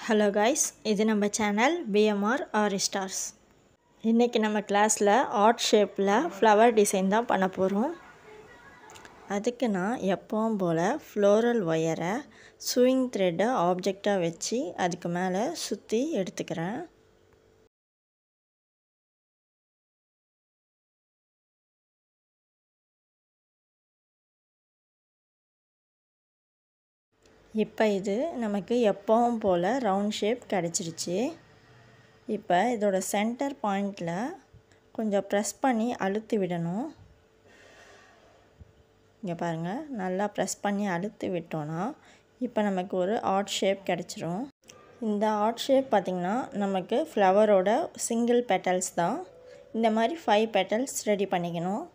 Hello guys, இது நம்ம channel BMR ஆரி stars. இன்றைக்கி நம்ம கிளாஸில் ஆர்ட் ஷேப்பில் ஃப்ளவர் டிசைன் தான் பண்ண போகிறோம். அதுக்கு நான் எப்பவும் போல் ஃப்ளோரல் ஒயரை ஸ்விங் த்ரெட்டை ஆப்ஜெக்டாக வச்சு அதுக்கு மேலே சுற்றி எடுத்துக்கிறேன். இப்போ இது நமக்கு எப்பவும் போல் ரவுண்ட் ஷேப் கிடச்சிருச்சு. இப்போ இதோட சென்டர் பாயிண்டில் கொஞ்சம் ப்ரெஸ் பண்ணி அழுத்தி விடணும். இங்கே பாருங்கள், நல்லா ப்ரெஸ் பண்ணி அழுத்தி விட்டோன்னா இப்போ நமக்கு ஒரு ஆர்ட் ஷேப் கிடச்சிரும். இந்த ஆர்ட் ஷேப் பார்த்திங்கன்னா நமக்கு ஃப்ளவரோட சிங்கிள் பெட்டல்ஸ் தான். இந்த மாதிரி 5 பெட்டல்ஸ் ரெடி பண்ணிக்கணும்.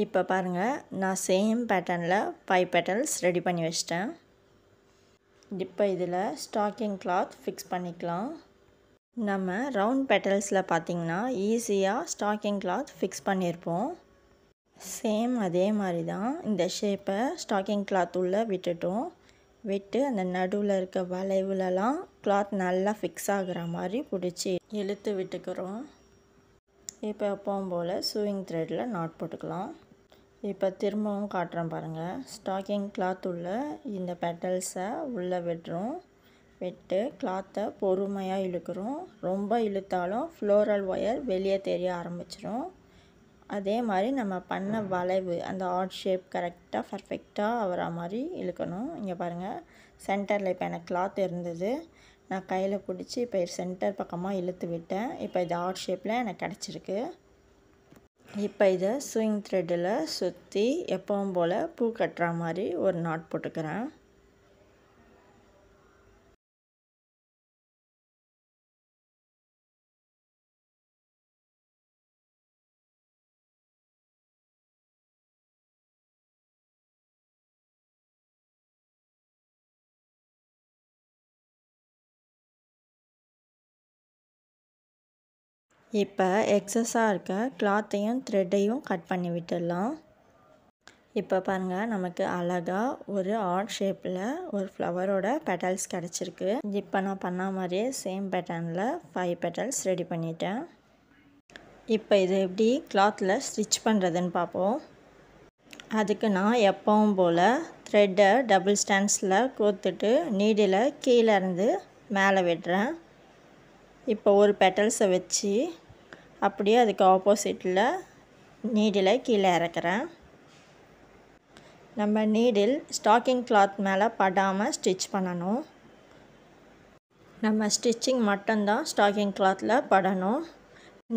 இப்போ பாருங்கள், நான் சேம் பேட்டர்னில் 5 பெட்டல்ஸ் ரெடி பண்ணி வச்சிட்டேன். இப்போ இதில் ஸ்டாக்கிங் கிளாத் ஃபிக்ஸ் பண்ணிக்கலாம். நம்ம ரவுண்ட் பெட்டல்ஸில் பார்த்திங்கன்னா ஈஸியாக ஸ்டாக்கிங் கிளாத் ஃபிக்ஸ் பண்ணியிருப்போம். சேம் அதே மாதிரி தான் இந்த ஷேப்பை ஸ்டாக்கிங் கிளாத் உள்ளே விட்டு அந்த நடுவில் இருக்க வளைவுலலாம் கிளாத் நல்லா ஃபிக்ஸ் ஆகிற மாதிரி பிடிச்சி இழுத்து விட்டுக்கிறோம். இப்போ எப்பவும் போல் ஸ்விங் த்ரெட்டில் நாட் போட்டுக்கலாம். இப்போ திரும்பவும் காட்டுறேன் பாருங்கள். ஸ்டாக்கிங் கிளாத் உள்ள இந்த பெட்டல்ஸை உள்ளே விட்டு கிளாத்தை பொறுமையாக இழுக்கிறோம். ரொம்ப இழுத்தாலும் ஃப்ளோரல் ஒயர் வெளியே தெரிய ஆரம்பிச்சிடும். அதே மாதிரி நம்ம பண்ண வளைவு அந்த ஆர்ட் ஷேப் கரெக்டாக பர்ஃபெக்டாக ஆகிற மாதிரி இழுக்கணும். இங்கே பாருங்கள், சென்டரில் இப்போ எனக்கு கிளாத் இருந்தது, நான் கையில் பிடிச்சி இப்போ சென்டர் பக்கமாக இழுத்து விட்டேன். இப்போ இது ஆர்ட் ஷேப்பில் எனக்கு கிடச்சிருக்கு. இப்போ இதை ஸ்விங் த்ரெட்டில் சுற்றி எப்பவும் போல் பூ கட்டுற மாதிரி ஒரு நாட் போட்டுக்கிறேன். இப்போ எக்ஸஸாக இருக்க கிளாத்தையும் த்ரெட்டையும் கட் பண்ணி விட்டுடலாம். இப்போ பாருங்கள், நமக்கு அழகாக ஒரு ஆர்ட் ஷேப்பில் ஒரு ஃப்ளவரோட பெட்டல்ஸ் கிடச்சிருக்கு. இப்போ நான் பண்ண மாதிரியே சேம் பேட்டர்னில் 5 பெட்டல்ஸ் ரெடி பண்ணிட்டேன். இப்போ இது எப்படி கிளாத்தில் ஸ்டிச் பண்ணுறதுன்னு பார்ப்போம். அதுக்கு நான் எப்பவும் போல் த்ரெட்டை டபுள் ஸ்டாண்ட்ஸில் கோர்த்துட்டு நீடில் கீழே இருந்து மேலே விடுறேன். இப்போ ஒரு பெட்டல்ஸை வச்சு அப்படியே அதுக்கு ஆப்போசிட்டில் நீடில் கீழே இறக்குறேன். நம்ம நீடில் ஸ்டாக்கிங் கிளாத் மேலே படாமல் ஸ்டிச் பண்ணணும். நம்ம ஸ்டிச்சிங் மட்டும்தான் ஸ்டாக்கிங் கிளாத்தில் படணும்.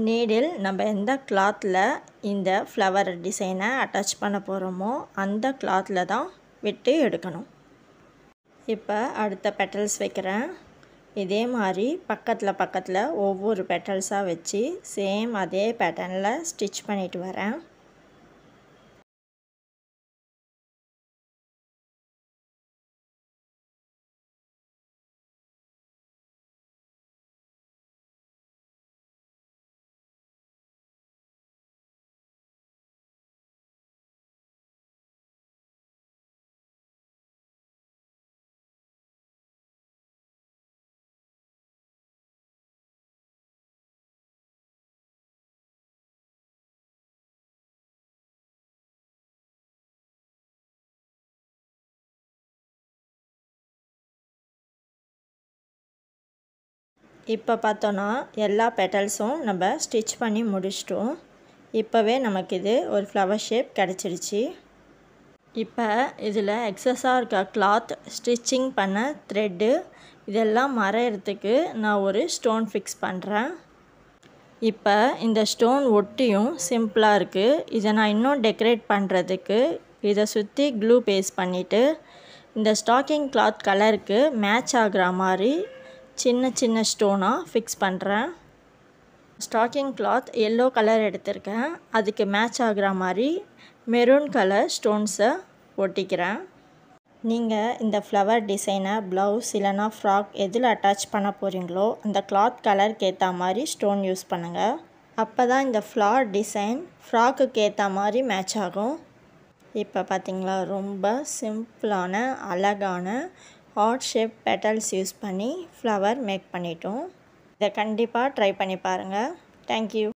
நீடில் நம்ம எந்த கிளாத்தில் இந்த ஃப்ளவர் டிசைனை அட்டாச் பண்ண போகிறோமோ அந்த கிளாத்தில் தான் விட்டு எடுக்கணும். இப்போ அடுத்த பெட்டல்ஸ் வைக்கிறேன். இதே மாதிரி பக்கத்தில் ஒவ்வொரு பெட்டல்ஸாக வச்சு சேம் அதே பேட்டர்னில் ஸ்டிச் பண்ணிட்டு வரேன். இப்போ பார்த்தோன்னா எல்லா பெட்டல்ஸும் நம்ம ஸ்டிச் பண்ணி முடிச்சிட்டோம். இப்போவே நமக்கு இது ஒரு ஃப்ளவர் ஷேப் கிடச்சிருச்சு. இப்போ இதில் எக்ஸஸாக இருக்க கிளாத், ஸ்டிச்சிங் பண்ண த்ரெட்டு இதெல்லாம் மறையிறதுக்கு நான் ஒரு ஸ்டோன் ஃபிக்ஸ் பண்ணுறேன். இப்போ இந்த ஸ்டோன் ஒட்டியும் சிம்பிளாக இருக்குது. இதை நான் இன்னும் டெக்கரேட் பண்ணுறதுக்கு இதை சுற்றி க்ளூ பேஸ்ட் பண்ணிவிட்டு இந்த ஸ்டாக்கிங் கிளாத் கலருக்கு மேட்ச் ஆகிற மாதிரி சின்ன ஸ்டோனாக ஃபிக்ஸ் பண்ணுறேன். ஸ்டாக்கிங் கிளாத் எல்லோ கலர் எடுத்திருக்கேன். அதுக்கு மேட்ச் ஆகிற மாதிரி மெரூன் கலர் ஸ்டோன்ஸை ஒட்டிக்கிறேன். நீங்கள் இந்த ஃப்ளவர் டிசைனை ப்ளவுஸ் இல்லைனா ஃப்ராக் எதில் அட்டாச் பண்ண போகிறீங்களோ அந்த கிளாத் கலருக்கு ஏற்ற மாதிரி ஸ்டோன் யூஸ் பண்ணுங்கள். அப்போ தான் இந்த ஃப்ளவர் டிசைன் ஃப்ராக்குக்கு ஏற்ற மாதிரி மேட்ச் ஆகும். இப்போ பார்த்திங்களா, ரொம்ப சிம்பிளான அழகான ஹார்ட் ஷேப் பெட்டல்ஸ் யூஸ் பண்ணி ஃப்ளவர் மேக் பண்ணிட்டோம். இதை கண்டிப்பாக ட்ரை பண்ணி பாருங்கள். தேங்க்யூ.